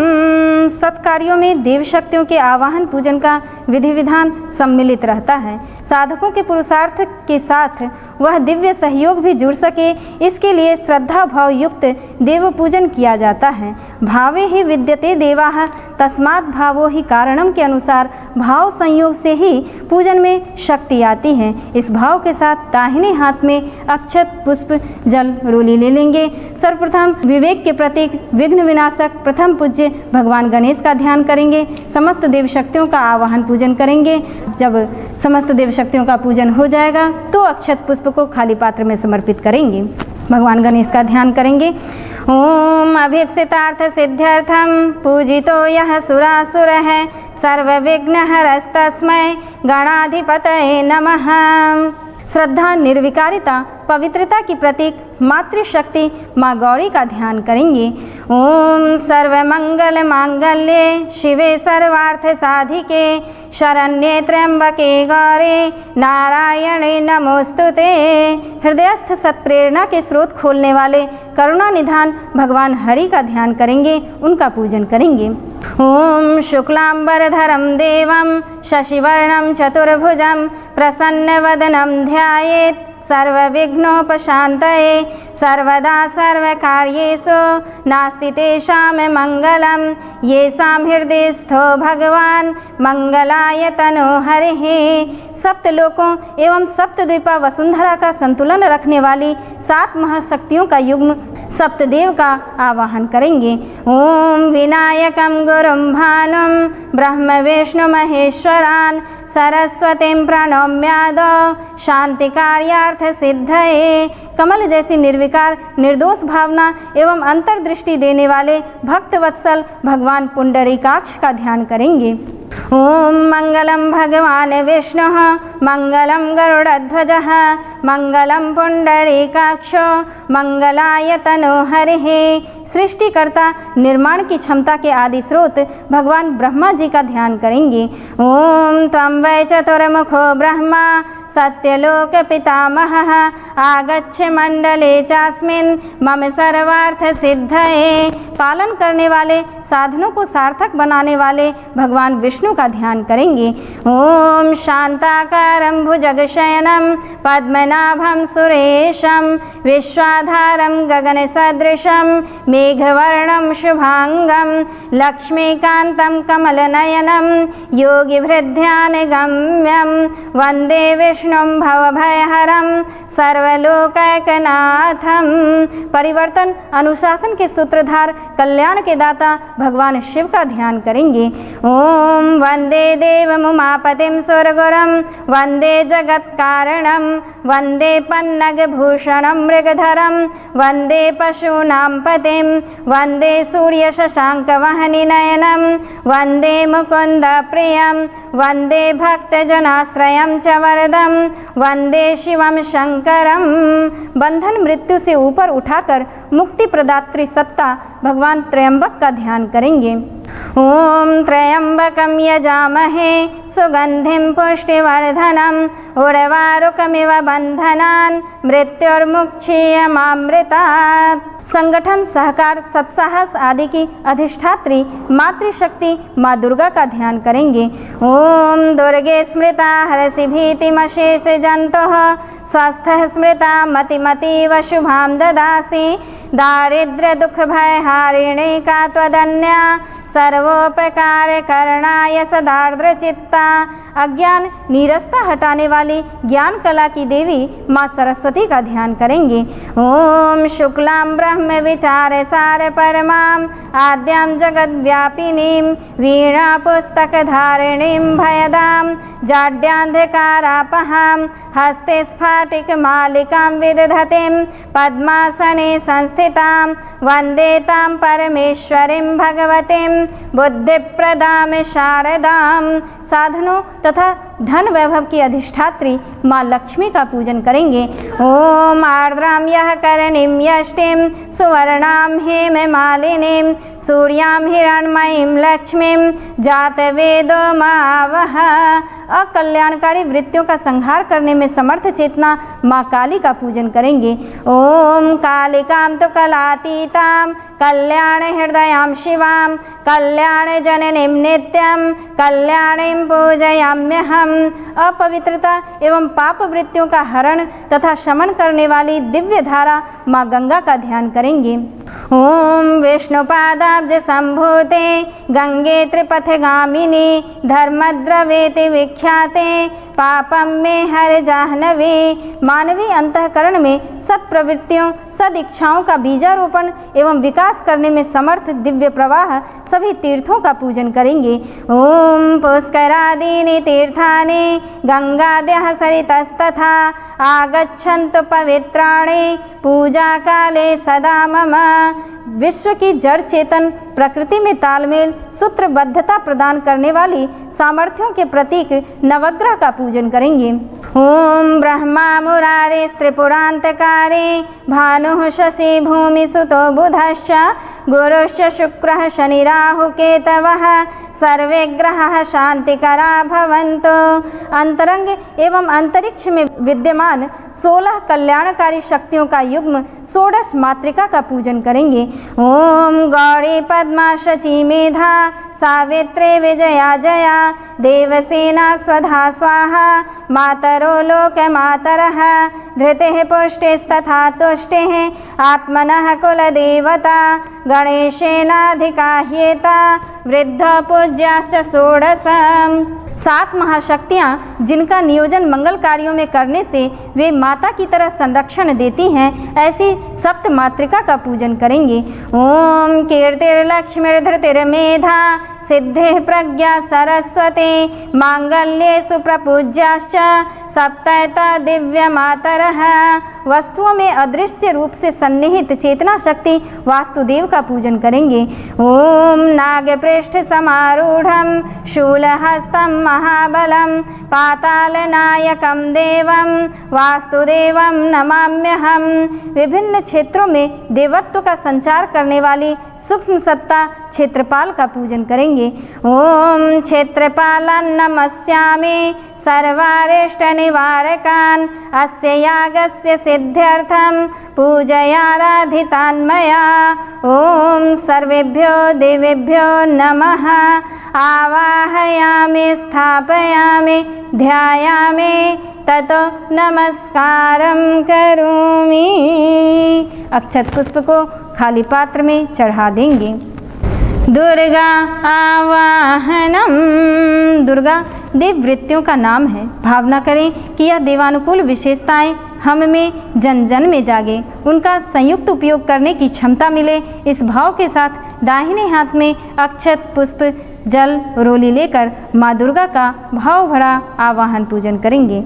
सत्कार्यों में देव शक्तियों के आवाहन पूजन का विधि विधान सम्मिलित रहता है। साधकों के पुरुषार्थ के साथ वह दिव्य सहयोग भी जुड़ सके, इसके लिए श्रद्धा भाव युक्त देव पूजन किया जाता है। भावे ही विद्यते देवाः तस्मात् भावो ही कारणम के अनुसार भाव संयोग से ही पूजन में शक्ति आती है। इस भाव के साथ दाहिने हाथ में अक्षत पुष्प जल रोली ले लेंगे। सर्वप्रथम विवेक के प्रतीक विघ्न विनाशक प्रथम पूज्य भगवान गणेश का ध्यान करेंगे। समस्त देव शक्तियों का आवाहन पूजन करेंगे। जब समस्त देव शक्तियों का पूजन हो जाएगा तो अक्षत पुष्प को खाली पात्र में समर्पित करेंगे। भगवान गणेश का ध्यान करेंगे। ओम अभीप्सितार्थ सिद्ध्यर्थम पूजितो यः सुरासुरः सर्वविघ्नहरस्तस्मै गणाधिपतये नमः। श्रद्धा निर्विकारिता पवित्रता की प्रतीक मातृशक्ति माँ गौरी का ध्यान करेंगे। ओम सर्वमंगल मांगल्ये शिवे सर्वार्थ साधिके शरण्ये त्र्यंबके गौरी नारायणे नमोस्तुते। हृदयस्थ सत्प्रेरणा के स्रोत खोलने वाले करुणा निधान भगवान हरि का ध्यान करेंगे, उनका पूजन करेंगे। ओम शुक्लांबरधरं देवं शशिवर्णं चतुर्भुजं प्रसन्नवदनं ध्यायेत् सर्वविघ्नोपशान्तये सर्वदा सर्वकार्येषु नास्ति तेषां मंगलं येषां हृदयस्थो भगवान मंगलाय तनोहरिः। सप्त लोकों एवं सप्तद्वीपा वसुंधरा का संतुलन रखने वाली 7 महाशक्तियों का युग्म सप्तदेव का आवाहन करेंगे। ओम विनायकं गुरुं भानुं ब्रह्म विष्णु महेश्वरान् सरस्वतीं प्रणम्यादौ शांति कार्यार्थ सिद्धये। कमल जैसी निर्विकार निर्दोष भावना एवं अंतर्दृष्टि देने वाले भक्त वत्सल भगवान पुंडरीकाक्ष का ध्यान करेंगे। ओम मंगलम भगवान विष्णु मंगलम गरुड़ध्वजः मंगलम पुंडरीकाक्षो मंगलाय तनोहरिः। सृष्टिकर्ता निर्माण की क्षमता के आदि स्रोत भगवान ब्रह्मा जी का ध्यान करेंगे। ओम त्वं वै चतुर्मुखो ब्रह्मा सत्यलोक पितामहः आगच्छ मंडले चास्मिन् मम सर्वार्थ सिद्धये। पालन करने वाले साधनों को सार्थक बनाने वाले भगवान विष्णु का ध्यान करेंगे। ओम शांताकारं भुजगशयनं पद्मनाभं सुरेशं विश्वाधारं गगनसदृशं मेघवर्णं शुभांगं लक्ष्मीकान्तं कमलनयनं योगिभृध्यानगम्यं वन्दे विष्णुं भवभयहरं सर्वलोकैकनाथं। परिवर्तन अनुशासन के सूत्रधार कल्याण के दाता भगवान शिव का ध्यान करेंगे। ओम वंदे देवमुमापतिं सुरगुरुं वंदे जगत्कारणं वंदे पन्नगभूषणं मृगधरं वंदे पशूनां पतिं वंदे सूर्यशशाङ्कवहनिनयनं वंदे मुकुन्दप्रियं वंदे भक्तजनाश्रयं च वरदं वंदे शिवं शंकरं। बंधन मृत्यु से ऊपर उठाकर मुक्ति प्रदात्री सत्ता भगवान त्रयंबक का ध्यान करेंगे। ओम त्र्यंबकं यजामहे सुगंधिं पुष्टिवर्धनम् उर्वारुकमिव बंधनान् मृत्युर्मुक्षीयमामृतात्। संगठन, सहकार, सत्साहस आदि की अधिष्ठात्री मातृशक्ति माँ दुर्गा का ध्यान करेंगे। ओम दुर्गे स्मृता हरसि भीतिमशेष जंतुः स्वस्थः स्मृता मतिमतीव शुभां ददासि। दारिद्र्य दुख भय हारिणी का त्वदन्या सर्वोपकार करणाय सदार्द्र चित्ता। अज्ञान नीरसता हटाने वाली ज्ञान कला की देवी माँ सरस्वती का ध्यान करेंगे। ओम शुक्लां ब्रह्म विचार सार परमां आद्यां जगद व्यापिनीं वीणा पुस्तक धारिणीं भयदां जाड्यान्धकारापहां हस्ते स्फाटिक मालिकां विदधतीं पद्मासने संस्थितां वन्दे तां परमेश्वरीं भगवतीं बुद्धिप्रदां शारदां। साधनों तथा धन वैभव की अधिष्ठात्री माँ लक्ष्मी का पूजन करेंगे। ओम आर्द्रां यः करणीं यष्टिं सुवर्णां हेम मालिनीं सूर्यां हिरण्मयीं लक्ष्मीं जातवेदो मावह। अकल्याणकारी वृत्तियों का संहार करने में समर्थ चेतना माँ काली का पूजन करेंगे। ओम कालिकां तो कलातीतां कल्याण हृदयां शिवां कल्याण जननीं नित्यं कल्याणीं पूजयाम्यहम्। अपवित्रता एवं पाप वृत्तियों का हरण तथा शमन करने वाली दिव्य धारा माँ गंगा का ध्यान करेंगे। ओम विष्णुपादाब्ज संभूते गंगे त्रिपथगामिनी धर्मद्रवेति विख्याते पापम में हर जाह्नवी। मानवीय अंतःकरण में सत प्रवृत्तियों सद इच्छाओं का बीजारोपण एवं विकास करने में समर्थ दिव्य प्रवाह सभी तीर्थों का पूजन करेंगे। ओम पुष्करादीनि तीर्थानि गंगाद्यः सरितस्तथा आगच्छन्तु पवित्राणि पूजा काले सदा मम। विश्व की जड़ चेतन प्रकृति में तालमेल सूत्रबद्धता प्रदान करने वाली सामर्थ्यों के प्रतीक नवग्रह का पूजन करेंगे। ओम ब्रह्मा मुरारे त्रिपुरांतकारे भानुः शशि भूमि सुतो बुधश्च गुरुश्च शुक्रः शनि राहु केतवः सर्वे ग्रहाः शांतिकरा भवन्तु। अंतरंग एवं अंतरिक्ष में विद्यमान 16 कल्याणकारी शक्तियों का युग्म षोडश मातृका का पूजन करेंगे। ओम गौरी पद्मा शची मेधा सावित्री विजया जया देवसेना स्वधा स्वाहा मातरो लोक मातरः धृतिः पुष्टिस्तथा तुष्टिः आत्मनः कुलदेवता गणेशेनाधिकाह्येता वृद्ध पूज्याश्च षोडशम्। 7 महाशक्तियाँ जिनका नियोजन मंगल कार्यों में करने से वे माता की तरह संरक्षण देती हैं, ऐसी सप्त मातृका का पूजन करेंगे। ओम कीर्तिर्लक्ष्मीर्धृतिर्मेधा सिद्धि प्रज्ञा सरस्वती मांगल्येषु प्रपूज्याश्च सप्तैता दिव्य मातरः। वस्तुओं में अदृश्य रूप से सन्निहित चेतना शक्ति वास्तुदेव का पूजन करेंगे। ओम नागपृष्ठ समारूढ़ं शूलहस्तं महाबलं पातालनायकं देवं वास्तुदेवं नमाम्यहम्। विभिन्न क्षेत्रों में देवत्व का संचार करने वाली सूक्ष्म सत्ता क्षेत्रपाल का पूजन करेंगे। ओम क्षेत्रपालान् नमस्यामि सर्वारिष्ट निवारकान् अस्य यागस्य सिद्ध्यर्थं पूजयाराधितान् मया। ओम सर्वेभ्यो देवेभ्यो नमः आवाहयामि स्थापयामि ध्यायामि ततो नमस्कारं करोमि। अक्षत पुष्प को खाली पात्र में चढ़ा देंगे। दुर्गा आवाहनम। दुर्गा देव वृत्तियों का नाम है। भावना करें कि यह देवानुकूल विशेषताएं हम में जन जन में जागे, उनका संयुक्त उपयोग करने की क्षमता मिले। इस भाव के साथ दाहिने हाथ में अक्षत पुष्प जल रोली लेकर माँ दुर्गा का भाव भरा आवाहन पूजन करेंगे।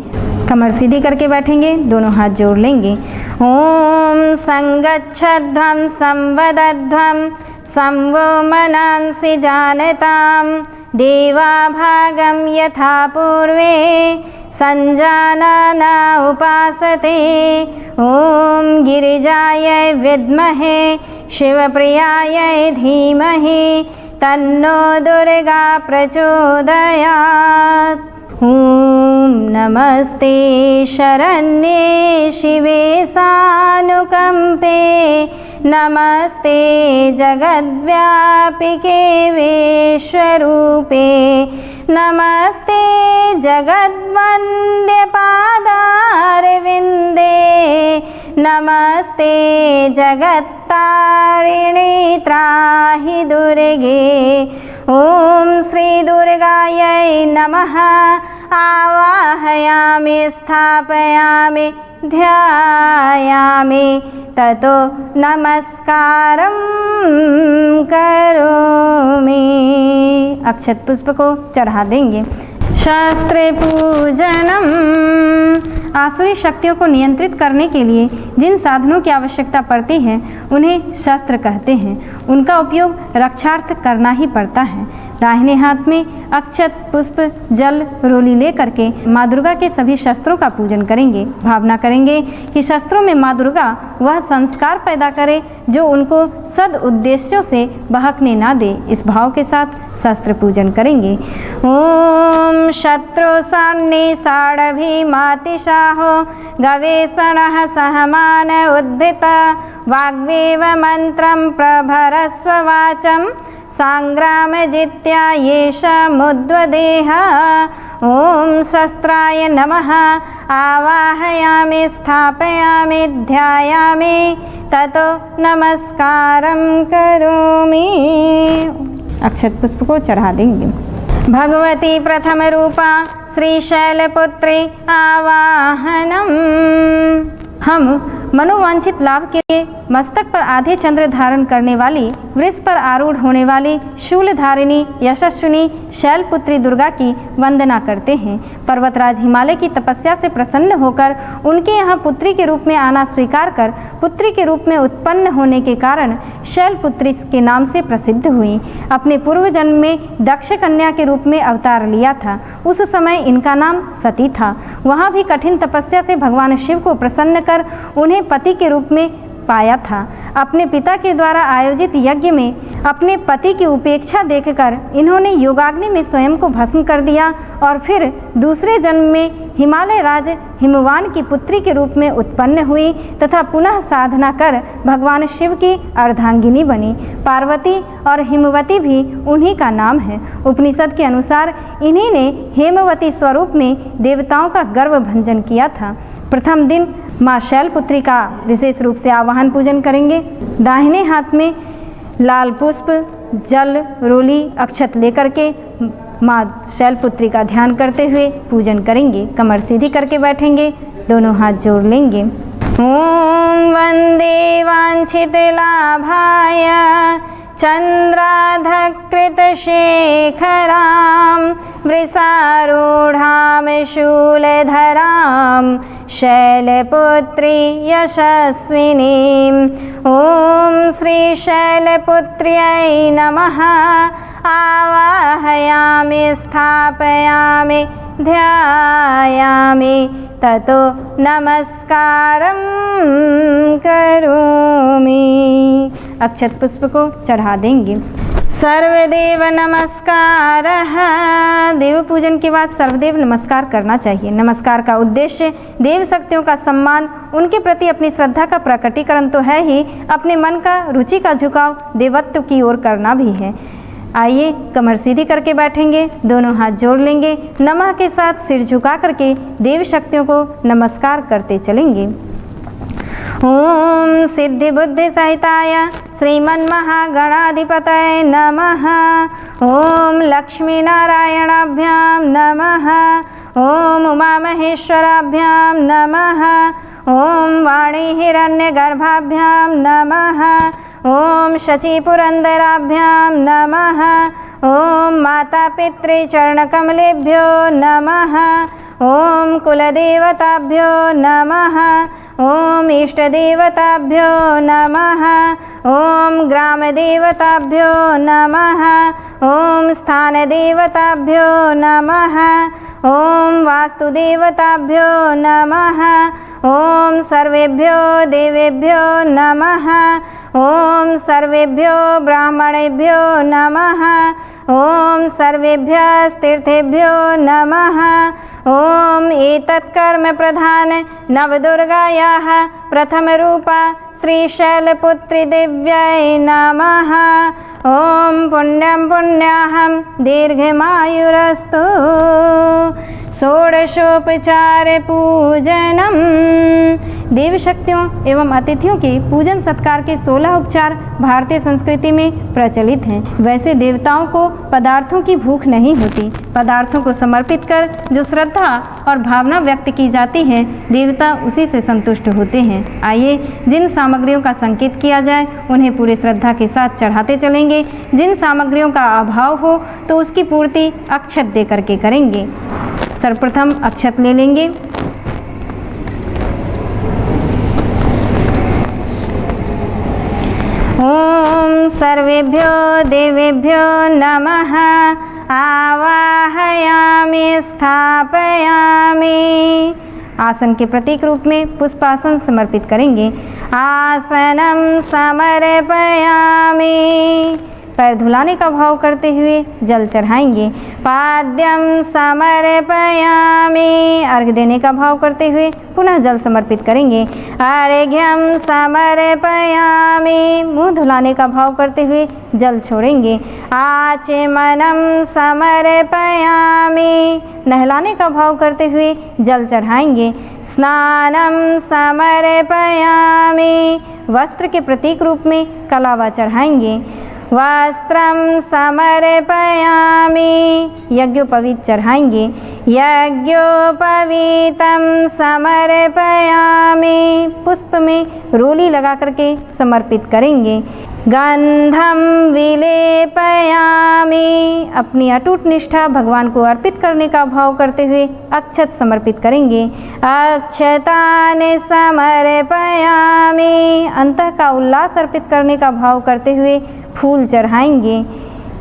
कमर सीधी करके बैठेंगे, दोनों हाथ जोड़ लेंगे। ओम संगच्छध्वं संवदध्वं संवो मनांसि जानतां देवा भागं यथा पूर्वे संजानाना उपासते। ओम गिरिजायै विद्महे शिवप्रियायै धीमहि तन्नो दुर्गा प्रचोदयात्। ॐ नमस्ते शरण्ये शिवे सानुकम्पे, नमस्ते जगद्व्यापिके विश्वरूपे, नमस्ते जगद्वन्द्य पादारविन्दे, नमस्ते जगत्तारिणी त्राहि दुर्गे। ॐ श्री दुर्गायै नमः। आवाहयामि स्थापयामि ध्यायामि ततो नमस्कारं करोमि। अक्षत पुष्प को चढ़ा देंगे। शास्त्र पूजनम। आसुरी शक्तियों को नियंत्रित करने के लिए जिन साधनों की आवश्यकता पड़ती है उन्हें शस्त्र कहते हैं। उनका उपयोग रक्षार्थ करना ही पड़ता है। दाहिने हाथ में अक्षत पुष्प जल रोली लेकर के माँ दुर्गा के सभी शस्त्रों का पूजन करेंगे। भावना करेंगे कि शस्त्रों में माँ दुर्गा वह संस्कार पैदा करे जो उनको सद उद्देश्यों से बहकने ना दे। इस भाव के साथ शस्त्र पूजन करेंगे। ओम शत्रु सान्नि साडभिमातिशाहो गवेषणः सहमान उद्भित वाग्वेव मंत्रं प्रभरस्व वाचम् सांग्रामजित्या येषमुद्वदेह। ॐ शस्त्राय नमः। आवाहयामि स्थापयामि ध्यायामि ततो नमस्कारं करोमि। अक्षत पुष्प को चढ़ा देंगे। भगवती प्रथम रूपा श्रीशैलपुत्री आवाहनम। हम मनोवांछित लाभ के लिए मस्तक पर आधे चंद्र धारण करने वाली, वृष पर आरूढ़ होने वाली शूलधारिणी यशस्विनी शैलपुत्री दुर्गा की वंदना करते हैं। पर्वतराज हिमालय की तपस्या से प्रसन्न होकर उनके यहाँ पुत्री के रूप में आना स्वीकार कर पुत्री के रूप में उत्पन्न होने के कारण शैलपुत्री के नाम से प्रसिद्ध हुई। अपने पूर्व जन्म में दक्ष कन्या के रूप में अवतार लिया था। उस समय इनका नाम सती था। वहाँ भी कठिन तपस्या से भगवान शिव को प्रसन्न कर उन्हें पति के रूप में पाया था। अपने पिता के द्वारा आयोजित यज्ञ में अपने पति की उपेक्षा देखकर इन्होंने योगाग्नि में स्वयं को भस्म कर दिया और फिर दूसरे जन्म में हिमालय राज हिमवान की पुत्री के रूप में उत्पन्न हुई तथा पुनः साधना कर भगवान शिव की अर्धांगिनी बनी। पार्वती और हिमवती भी उन्हीं का नाम है। उपनिषद के अनुसार इन्हीं ने हेमवती स्वरूप में देवताओं का गर्व भंजन किया था। प्रथम दिन माँ शैलपुत्री का विशेष रूप से आवाहन पूजन करेंगे। दाहिने हाथ में लाल पुष्प जल रोली अक्षत लेकर के माँ शैलपुत्री का ध्यान करते हुए पूजन करेंगे। कमर सीधी करके बैठेंगे, दोनों हाथ जोड़ लेंगे। ओम वंदे वांछित लाभाय चंद्राधकृतशेखरां वृषारूढां शूलधरां शैलपुत्री यशस्विनीं। ॐ श्रीशैलपुत्र्यै नमः। आवाहयामि स्थापयामि ध्यायामि ततो नमस्कारं करोमि। अक्षत पुष्प को चढ़ा देंगे। सर्वदेव नमस्कारः। देव पूजन के बाद सर्वदेव नमस्कार करना चाहिए। नमस्कार का उद्देश्य देव शक्तियों का सम्मान, उनके प्रति अपनी श्रद्धा का प्रकटीकरण तो है ही, अपने मन का रुचि का झुकाव देवत्व की ओर करना भी है। आइए कमर सीधी करके बैठेंगे, दोनों हाथ जोड़ लेंगे। नमः के साथ सिर झुका करके देव शक्तियों को नमस्कार करते चलेंगे। ओम सिद्धि बुद्धि सहिताय श्रीमन्महागणाधिपतये नमः। ओम लक्ष्मी नारायणाभ्यां नमः। ओम उमा महेश्वराभ्यां नमः। ओम वाणी हिरण्यगर्भाभ्यां नमः। ओम शची पुरंदराभ्यां नमः। ओम माता पितृचरणकमलेभ्यो नमः। ओम कुलदेवताभ्यो नमः। ओम इष्टदेवताभ्यो नमः। ओम ग्रामदेवताभ्यो नमः। ओम स्थानदेवताभ्यो नमः। ओम वास्तुदेवताभ्यो नमः। ओम सर्वेभ्यो देवेभ्यो नमः। ओम सर्वेभ्यो ब्राह्मणेभ्यो नमः। ओम सर्वेभ्यस्तीर्थेभ्यो नमः। ओम एतत्कर्म प्रधान नवदुर्गायाः प्रथमरूपा श्रीशैलपुत्री देव्यै नमः। ओम पुण्यं पुण्याहं दीर्घमायुरस्तु। षोडशोपचार पूजनम। देवी शक्तियों एवं अतिथियों के पूजन सत्कार के 16 उपचार भारतीय संस्कृति में प्रचलित हैं। वैसे देवताओं को पदार्थों की भूख नहीं होती। पदार्थों को समर्पित कर जो श्रद्धा और भावना व्यक्त की जाती है, देवता उसी से संतुष्ट होते हैं। आइए जिन सामग्रियों का संकेत किया जाए उन्हें पूरे श्रद्धा के साथ चढ़ाते चलेंगे। जिन सामग्रियों का अभाव हो तो उसकी पूर्ति अक्षत दे करके करेंगे। सर्वप्रथम अक्षत ले लेंगे। ओम सर्वेभ्यो देवेभ्यो नमः। आवाहयामि स्थापयामि। आसन के प्रतीक रूप में पुष्पासन समर्पित करेंगे। आसनम समर्पयामि। पैर धुलाने का भाव करते हुए जल चढ़ाएंगे। पाद्यम समर्पयामि। अर्घ देने का भाव करते हुए पुनः जल समर्पित करेंगे। अर्घ्यम समर्पयामि। मुंह धुलाने का भाव करते हुए जल छोड़ेंगे। आचमनम समर्पयामि। नहलाने का भाव करते हुए जल चढ़ाएंगे। स्नानम समर्पयामि। वस्त्र के प्रतीक रूप में कलावा चढ़ाएंगे। वस्त्रम समर्पयामि। यज्ञोपवीत चढ़ाएंगे। यज्ञोपवीतम समर्पयामि। पुष्प में रोली लगा करके समर्पित करेंगे। गंधम विलेपयामि। अपनी अटूट निष्ठा भगवान को अर्पित करने का भाव करते हुए अक्षत समर्पित करेंगे। अक्षतान समर्पयामि। अंतः का उल्लास अर्पित करने का भाव करते हुए फूल चढ़ाएंगे।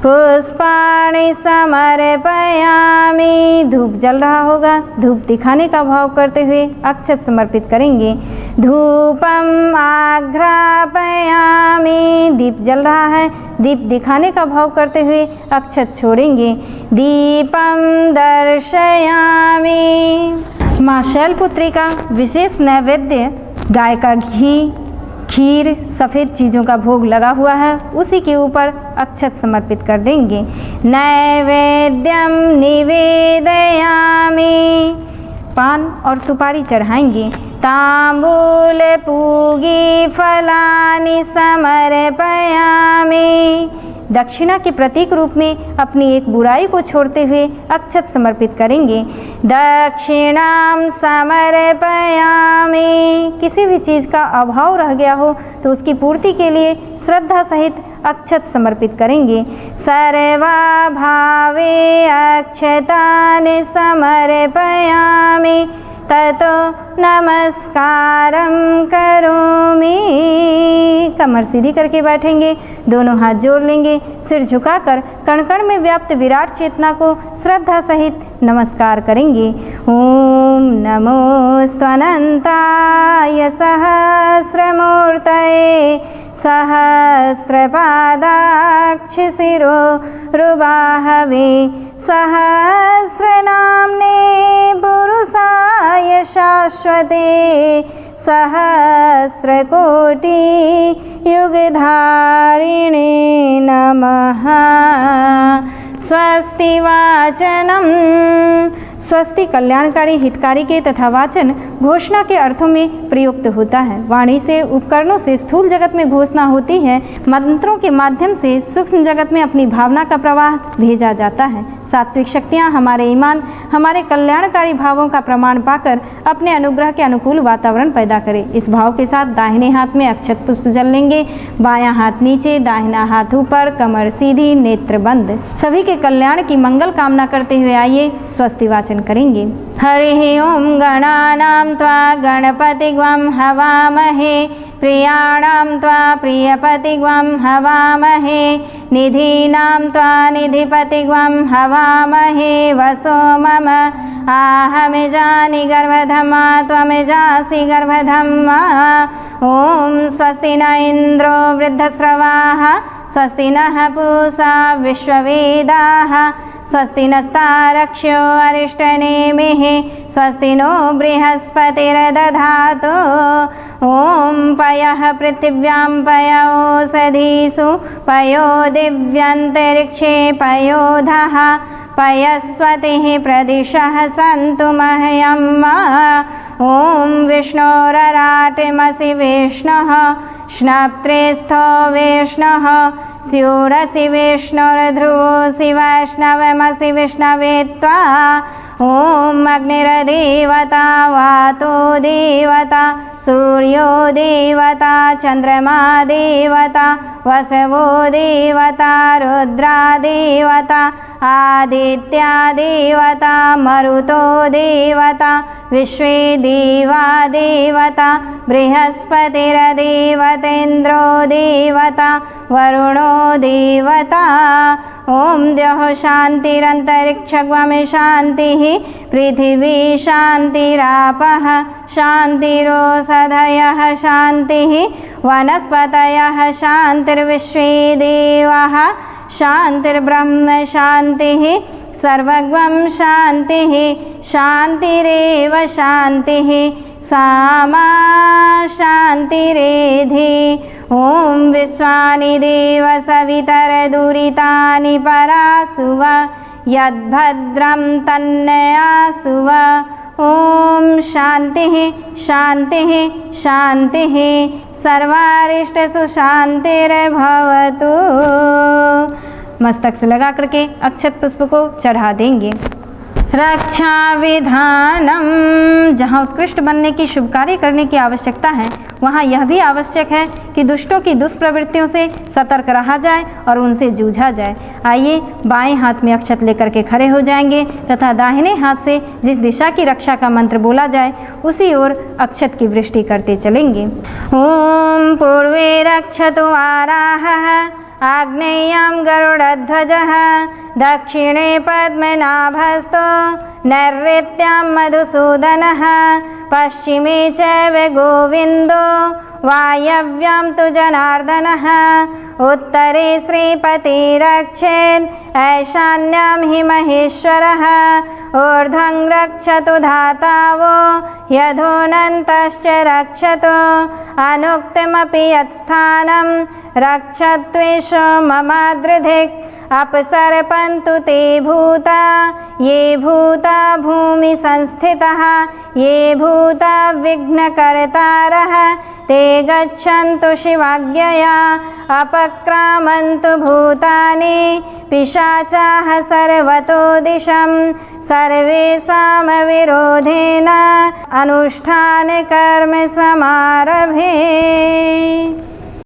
पुष्पाणि समर्पयामि। धूप जल रहा होगा, धूप दिखाने का भाव करते हुए अक्षत समर्पित करेंगे। धूपम आघ्रापयामि। दीप जल रहा है, दीप दिखाने का भाव करते हुए अक्षत छोड़ेंगे। दीपम दर्शयामि। माँ शैलपुत्री का विशेष नैवेद्य गाय का घी, खीर, सफ़ेद चीज़ों का भोग लगा हुआ है, उसी के ऊपर अक्षत समर्पित कर देंगे। नैवेद्यम निवेदयामि। पान और सुपारी चढ़ाएंगे। तांबूल पूगी फलानि समर्पयामि। दक्षिणा के प्रतीक रूप में अपनी एक बुराई को छोड़ते हुए अक्षत समर्पित करेंगे। दक्षिणाम समर्पयामि। किसी भी चीज़ का अभाव रह गया हो तो उसकी पूर्ति के लिए श्रद्धा सहित अक्षत समर्पित करेंगे। सर्वभावे अक्षतानि समर्पयामि। ततो नमस्कारं करोमि। कमर सीधी करके बैठेंगे, दोनों हाथ जोड़ लेंगे, सिर झुकाकर कण कण में व्याप्त विराट चेतना को श्रद्धा सहित नमस्कार करेंगे। ओम नमोऽस्त्वनन्ताय सहस्रमूर्तये सहस्रपादाक्षशिरोरुबाहवे सहस्रनाम्ने पुरुषाय शाश्वते सहस्रकोटि युगधारिणे नमः। स्वस्ति वाचनम। स्वस्ति कल्याणकारी, हितकारी के तथा वाचन घोषणा के अर्थों में प्रयुक्त होता है। वाणी से, उपकरणों से स्थूल जगत में घोषणा होती है। मंत्रों के माध्यम से सूक्ष्म जगत में अपनी भावना का प्रवाह भेजा जाता है। सात्विक शक्तियाँ हमारे ईमान, हमारे कल्याणकारी भावों का प्रमाण पाकर अपने अनुग्रह के अनुकूल वातावरण पैदा करें। इस भाव के साथ दाहिने हाथ में अक्षत पुष्प जल लेंगे। बायां हाथ नीचे, दाहिना हाथ ऊपर, कमर सीधी, नेत्र बंद। सभी के कल्याण की मंगल कामना करते हुए आइए स्वस्ति वाचन वाचन करेंगे। हरि ओम गणानां त्वा गणपतिग्वं हवामहे, प्रियाणां त्वा प्रियपतिग्वं हवामहे, निधीनां त्वा निधिपतिग्वं हवामहे। वसो मम आहमिजानि गर्भधमा त्वमिजासि गर्भधम्मा। ओम स्वस्ति न इंद्रो वृद्धस्रवाः, स्वस्ति नः पूषा विश्ववेदाः, स्वस्ति नस्तारक्ष्यो अरिष्टनेमिः, स्वस्ति नो बृहस्पतिर्दधातु। ओम पयः पृथिव्यां पय ओषधीषु, पयो दिव्यन्तरिक्षे पयोधः, पयस्वतिः प्रदिशः सन्तु मह्यं। ओम विष्णोरराटिमसि विष्णुः, श्नप्त्रेस्थो विष्णुः, स्यूरसि विष्णुर्ध्रुवोऽसि वैष्णवमसि विष्णवे त्वा। ओम अग्निर्देवता, वातो देवता, सूर्यो देवता, चंद्रमा देवता, वसवो देवता, रुद्रा देवता, आदित्या देवता, मरुतो देवता, विश्वे देवा देवता, बृहस्पतिर्देवतेन्द्रो देवता, वरुणो देवता। ओम द्यौः शान्तिरन्तरिक्षगमि शान्तिः, पृथिवी शान्तिरापः शान्तिरोषधयः शान्तिः, वनस्पतयः शान्तिर्विश्वे देवाः शान्तिर्ब्रह्म शान्तिः, सर्वगं शान्तिः शान्तिरेव शान्तिः, सामा शान्तिरेधि। ओम विश्वानि देव सवितरदुरितानि परासुव, यद्भद्रं तन्नयासुव। ओम शान्तिः शान्तिः शान्तिः, सर्वारिष्टसु शान्तिर्भवतु। मस्तक से लगा करके अक्षत पुष्प को चढ़ा देंगे। रक्षा विधानम, जहाँ उत्कृष्ट बनने की शुभ कार्य करने की आवश्यकता है, वहाँ यह भी आवश्यक है कि दुष्टों की दुष्प्रवृत्तियों से सतर्क रहा जाए और उनसे जूझा जाए। आइए बाएं हाथ में अक्षत लेकर के खड़े हो जाएंगे तथा दाहिने हाथ से जिस दिशा की रक्षा का मंत्र बोला जाए उसी ओर अक्षत की वृष्टि करते चलेंगे। ओम पूर्वे रक्षतु वाराहः, आग्नेयं गरुडध्वजः, दक्षिणे पद्मनाभस्तो, नैऋत्यां मधुसूदनः, पश्चिमे चैव गोविन्दो, वायव्यां तु जनार्दनः, उत्तरे श्रीपतिरक्षेत्, ऐशान्यां हि महेश्वरः, ऊर्ध्वं रक्षतु धातावो, यथोऽनन्तश्च रक्षतु, अनुक्तमपि यत्स्थानं रक्षत्वेषु ममादृधिक्, अपसर्पन्तु ते भूता, ये भूता भूमि संस्थितः, ये भूता विघ्नकर्तारः, ते गच्छन्तु शिवाज्ञया, अपक्रामन्तु भूतानि, पिशाचाः सर्वतो दिशं, सर्वेषां विरोधेन अनुष्ठानकर्म समारभे।